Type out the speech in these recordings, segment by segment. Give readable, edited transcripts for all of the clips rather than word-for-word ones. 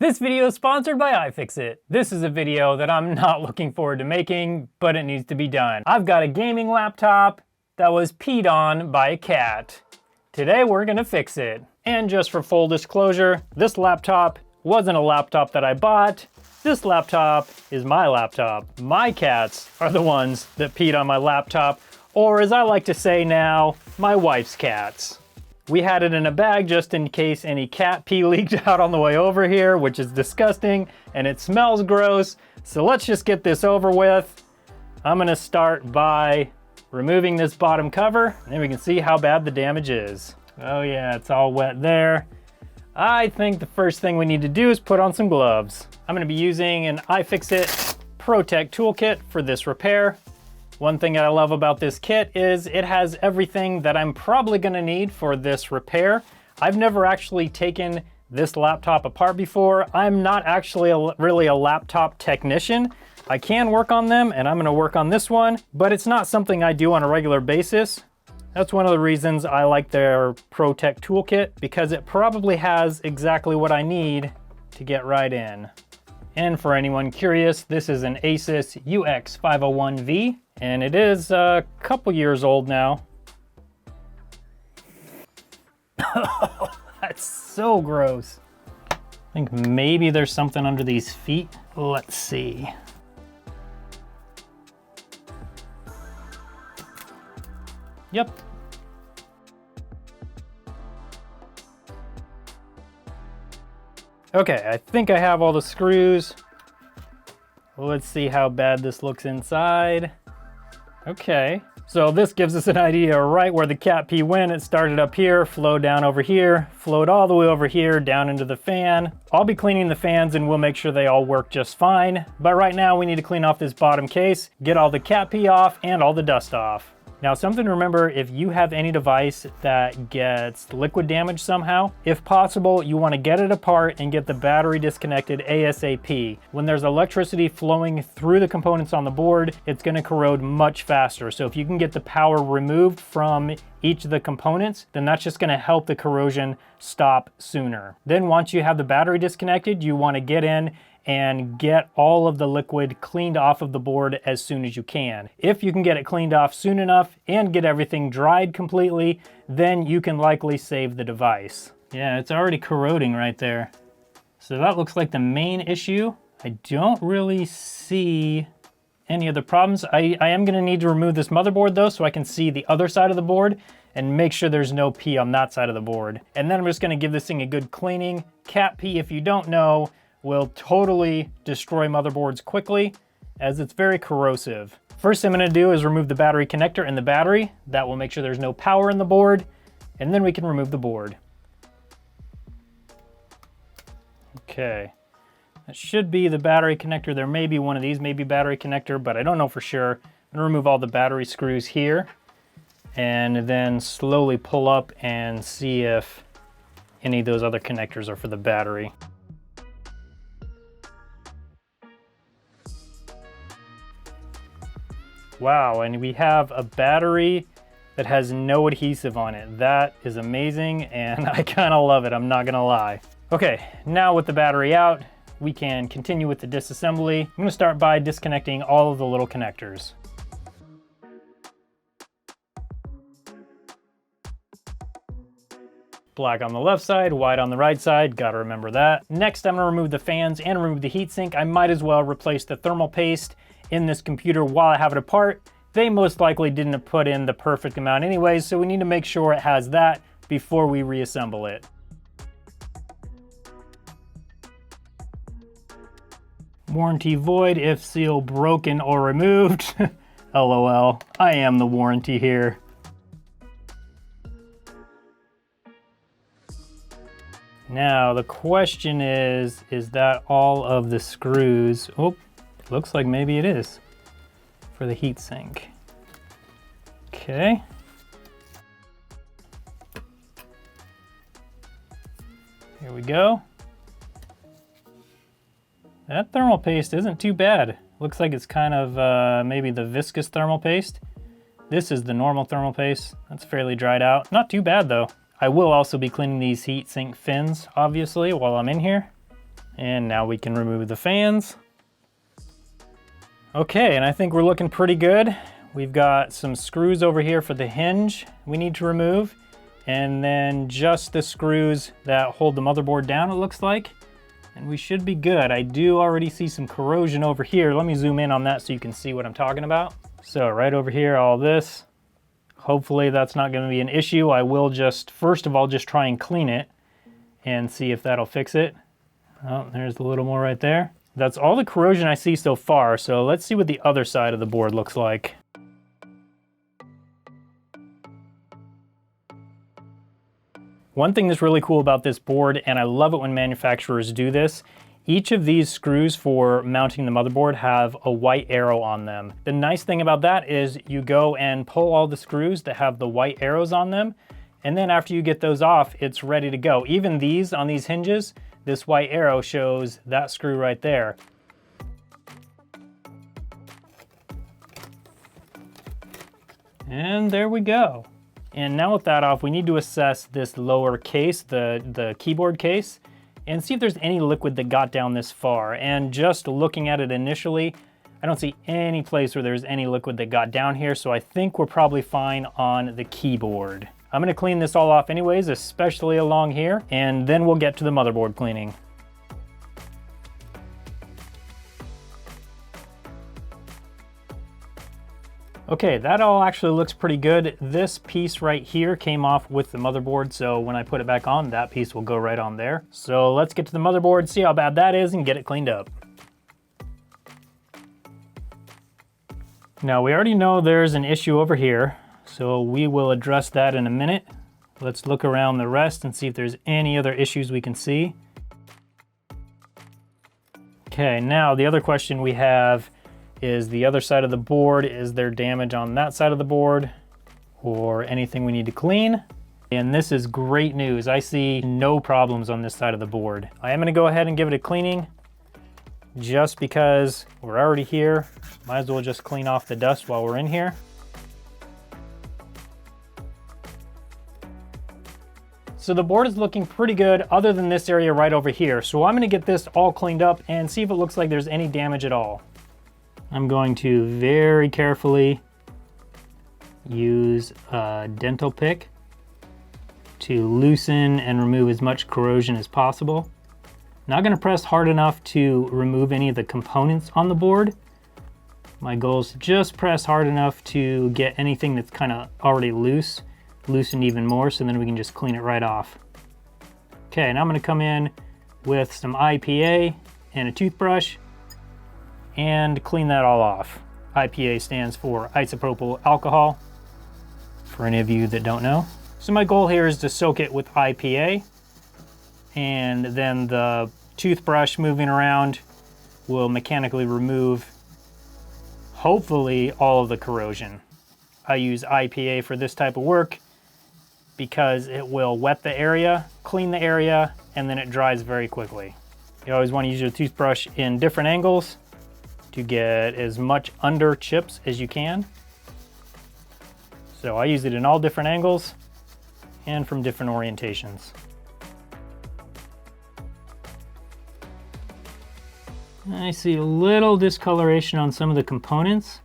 This video is sponsored by iFixit. This is a video that I'm not looking forward to making, but it needs to be done. I've got a gaming laptop that was peed on by a cat. Today we're gonna fix it. And just for full disclosure, this laptop wasn't a laptop that I bought. This laptop is my laptop. My cats are the ones that peed on my laptop, or as I like to say now, my wife's cats. We had it in a bag just in case any cat pee leaked out on the way over here, which is disgusting and it smells gross. So let's just get this over with. I'm gonna start by removing this bottom cover, and then we can see how bad the damage is. Oh yeah, it's all wet there. I think the first thing we need to do is put on some gloves. I'm gonna be using an iFixit Protect toolkit for this repair. One thing that I love about this kit is it has everything that I'm probably gonna need for this repair. I've never actually taken this laptop apart before. I'm not actually really a laptop technician. I can work on them, and I'm gonna work on this one, but it's not something I do on a regular basis. That's one of the reasons I like their Protect toolkit, because it probably has exactly what I need to get right in. And for anyone curious, this is an ASUS UX501V, and it is a couple years old now. That's so gross. I think maybe there's something under these feet. Let's see. Yep. Okay, I think I have all the screws. Let's see how bad this looks inside. Okay, so this gives us an idea right where the cat pee went. It started up here, flowed down over here, flowed all the way over here, down into the fan. I'll be cleaning the fans and we'll make sure they all work just fine. But right now we need to clean off this bottom case, get all the cat pee off and all the dust off. Now, something to remember, if you have any device that gets liquid damage somehow, if possible, you want to get it apart and get the battery disconnected ASAP. When there's electricity flowing through the components on the board, it's going to corrode much faster. So if you can get the power removed from each of the components, then that's just going to help the corrosion stop sooner. Then once you have the battery disconnected, you want to get in and get all of the liquid cleaned off of the board as soon as you can. If you can get it cleaned off soon enough and get everything dried completely, then you can likely save the device. Yeah, it's already corroding right there. So that looks like the main issue. I don't really see any other problems. I am gonna need to remove this motherboard though, so I can see the other side of the board and make sure there's no pee on that side of the board. And then I'm just gonna give this thing a good cleaning. Cat pee, if you don't know, will totally destroy motherboards quickly, as it's very corrosive. First thing I'm gonna do is remove the battery connector and the battery. That will make sure there's no power in the board, and then we can remove the board. Okay, that should be the battery connector. There may be one of these, maybe battery connector, but I don't know for sure. I'm gonna remove all the battery screws here, and then slowly pull up and see if any of those other connectors are for the battery. Wow, and we have a battery that has no adhesive on it. That is amazing, and I kind of love it, I'm not gonna lie. Okay, now with the battery out, we can continue with the disassembly. I'm gonna start by disconnecting all of the little connectors. Black on the left side, white on the right side, gotta remember that. Next, I'm gonna remove the fans and remove the heatsink. I might as well replace the thermal paste in this computer while I have it apart. They most likely didn't put in the perfect amount anyways, so we need to make sure it has that before we reassemble it. Warranty void if seal broken or removed. LOL, I am the warranty here. Now the question is that all of the screws? Oh, looks like maybe it is for the heatsink. Okay. Here we go. That thermal paste isn't too bad. Looks like it's kind of maybe the viscous thermal paste. This is the normal thermal paste. That's fairly dried out. Not too bad though. I will also be cleaning these heatsink fins, obviously, while I'm in here. And now we can remove the fans. Okay, and I think we're looking pretty good. We've got some screws over here for the hinge we need to remove, and then just the screws that hold the motherboard down, it looks like. And we should be good. I do already see some corrosion over here. Let me zoom in on that so you can see what I'm talking about. So right over here, all this. Hopefully that's not gonna be an issue. I will just, first of all, just try and clean it and see if that'll fix it. Oh, there's a little more right there. That's all the corrosion I see so far, so let's see what the other side of the board looks like. One thing that's really cool about this board, and I love it when manufacturers do this, each of these screws for mounting the motherboard have a white arrow on them. The nice thing about that is you go and pull all the screws that have the white arrows on them, and then after you get those off, it's ready to go. Even these, on these hinges, this white arrow shows that screw right there. And there we go. And now with that off, we need to assess this lower case, the keyboard case, and see if there's any liquid that got down this far. And just looking at it initially, I don't see any place where there's any liquid that got down here, so I think we're probably fine on the keyboard. I'm gonna clean this all off anyways, especially along here, and then we'll get to the motherboard cleaning. Okay, that all actually looks pretty good. This piece right here came off with the motherboard, so when I put it back on, that piece will go right on there. So let's get to the motherboard, see how bad that is, and get it cleaned up. Now, we already know there's an issue over here, so we will address that in a minute. Let's look around the rest and see if there's any other issues we can see. Okay, now the other question we have is the other side of the board. Is there damage on that side of the board or anything we need to clean? And this is great news. I see no problems on this side of the board. I am gonna go ahead and give it a cleaning just because we're already here. Might as well just clean off the dust while we're in here. So the board is looking pretty good other than this area right over here. So I'm gonna get this all cleaned up and see if it looks like there's any damage at all. I'm going to very carefully use a dental pick to loosen and remove as much corrosion as possible. Not going to press hard enough to remove any of the components on the board. My goal is to just press hard enough to get anything that's kind of already loose, loosened even more, so then we can just clean it right off. Okay, now I'm going to come in with some IPA and a toothbrush and clean that all off. IPA stands for isopropyl alcohol, for any of you that don't know. So my goal here is to soak it with IPA, and then the toothbrush moving around will mechanically remove, hopefully, all of the corrosion. I use IPA for this type of work because it will wet the area, clean the area, and then it dries very quickly. You always want to use your toothbrush in different angles to get as much under chips as you can. So I use it in all different angles and from different orientations. I see a little discoloration on some of the components,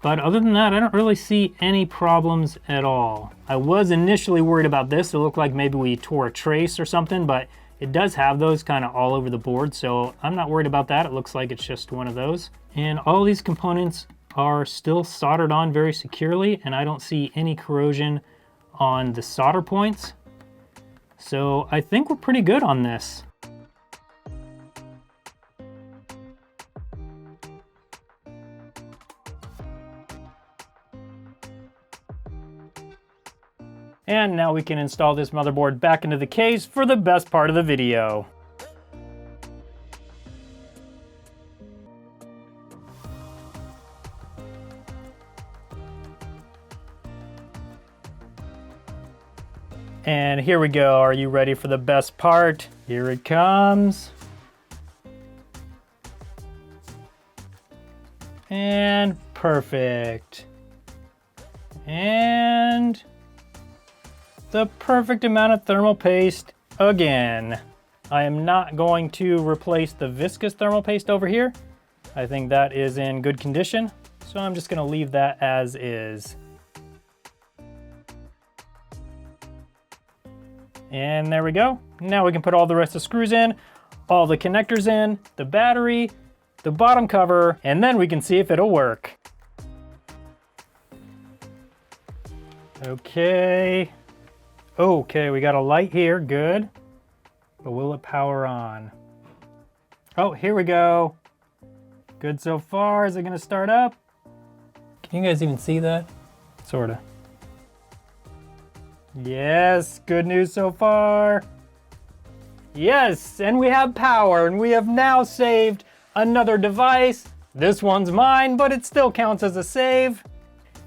but other than that, I don't really see any problems at all. I was initially worried about this. It looked like maybe we tore a trace or something, but it does have those kind of all over the board, so I'm not worried about that. It looks like it's just one of those. And all these components are still soldered on very securely, and I don't see any corrosion on the solder points. So I think we're pretty good on this. And now we can install this motherboard back into the case for the best part of the video. And here we go. Are you ready for the best part? Here it comes. And perfect. And the perfect amount of thermal paste again. I am not going to replace the viscous thermal paste over here. I think that is in good condition, so I'm just gonna leave that as is. And there we go. Now we can put all the rest of the screws in, all the connectors in, the battery, the bottom cover, and then we can see if it'll work. Okay. Okay, we got a light here, good. But will it power on? Oh, here we go. Good so far. Is it gonna start up? Can you guys even see that? Sorta. Yes, good news so far. Yes, and we have power, and we have now saved another device. This one's mine, but it still counts as a save.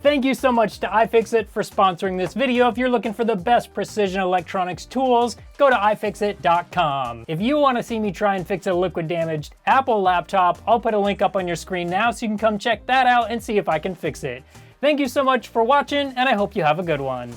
Thank you so much to iFixit for sponsoring this video. If you're looking for the best precision electronics tools, go to ifixit.com. If you want to see me try and fix a liquid damaged Apple laptop, I'll put a link up on your screen now so you can come check that out and see if I can fix it. Thank you so much for watching, and I hope you have a good one.